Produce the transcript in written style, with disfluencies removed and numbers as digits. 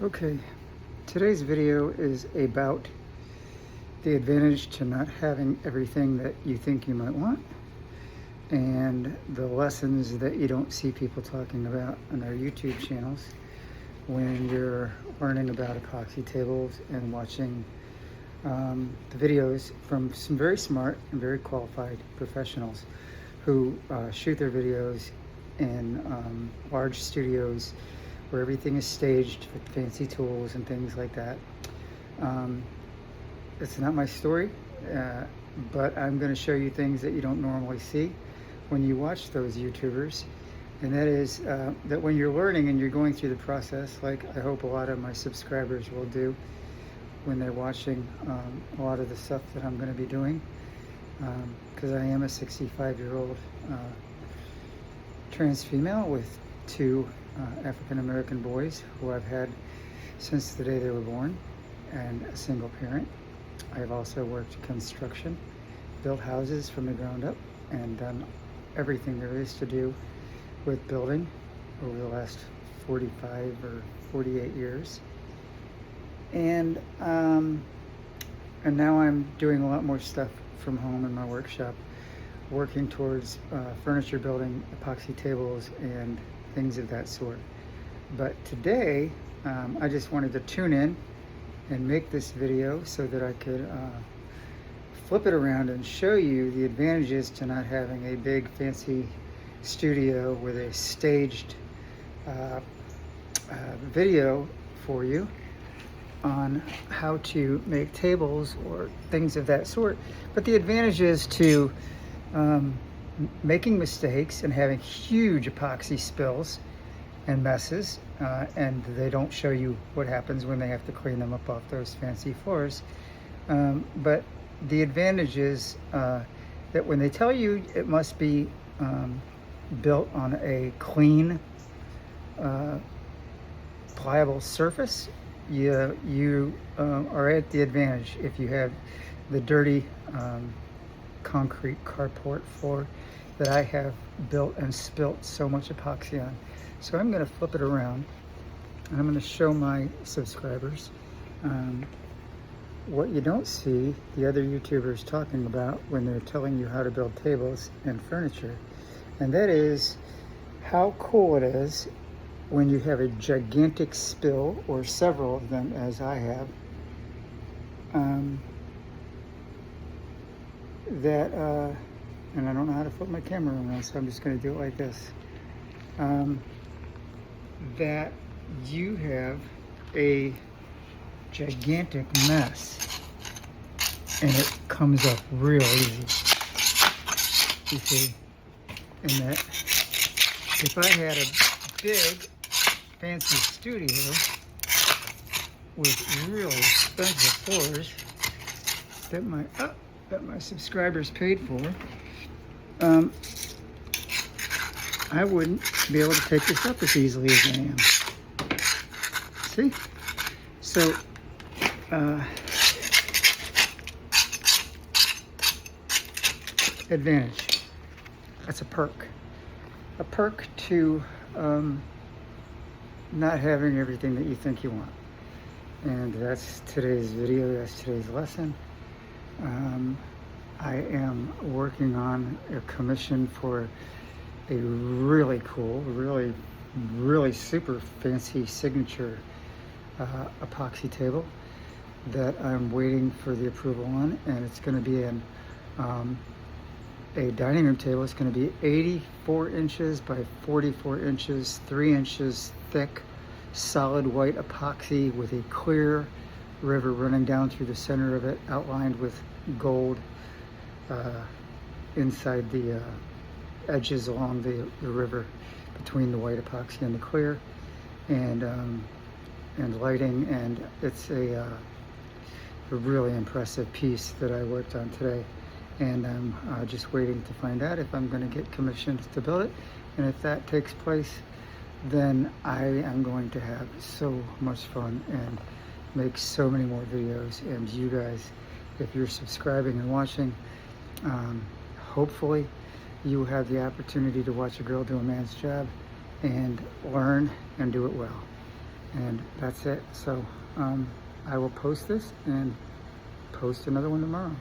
Okay, today's video is about the advantage to not having everything that you think you might want and the lessons that you don't see people talking about on their YouTube channels when you're learning about epoxy tables and watching the videos from some very smart and very qualified professionals who shoot their videos in large studios where everything is staged with fancy tools and things like that. It's not my story, but I'm going to show you things that you don't normally see when you watch those YouTubers. And that is that when you're learning and you're going through the process, like I hope a lot of my subscribers will do when they're watching a lot of the stuff that I'm going to be doing, because I am a 65-year-old trans female with two African-American boys who I've had since the day they were born, and a single parent. I've also worked construction, built houses from the ground up, and done everything there is to do with building over the last 45 or 48 years. And now I'm doing a lot more stuff from home in my workshop, working towards furniture building, epoxy tables, and things of that sort. But today, I just wanted to tune in and make this video so that I could flip it around and show you the advantages to not having a big fancy studio with a staged video for you on how to make tables or things of that sort. But the advantage is to making mistakes and having huge epoxy spills and messes, and they don't show you what happens when they have to clean them up off those fancy floors. But the advantage is that when they tell you it must be built on a clean, pliable surface, you are at the advantage if you have the dirty concrete carport floor that I have built and spilt so much epoxy on. So I'm going to flip it around and I'm going to show my subscribers what you don't see the other YouTubers talking about when they're telling you how to build tables and furniture. And that is how cool it is when you have a gigantic spill, or several of them as I have, and I don't know how to flip my camera around, so I'm just going to do it like this, that you have a gigantic mess and it comes up real easy, you see, and that if I had a big fancy studio with really expensive floors that my subscribers paid for, I wouldn't be able to take this up as easily as I am. See? So, advantage. That's a perk. A perk to not having everything that you think you want. And that's today's video, that's today's lesson. I am working on a commission for a really cool, really super fancy signature epoxy table that I'm waiting for the approval on, and it's going to be a dining room table. It's going to be 84 inches by 44 inches, 3 inches thick, solid white epoxy with a clear river running down through the center of it, outlined with gold inside the edges along the river between the white epoxy and the clear, and lighting. And it's a really impressive piece that I worked on today, and I'm just waiting to find out if I'm going to get commissioned to build it. And if that takes place, then I am going to have so much fun and make so many more videos. And you guys, if you're subscribing and watching, hopefully you have the opportunity to watch a girl do a man's job and learn and do it well. And that's it. So I will post this and post another one tomorrow.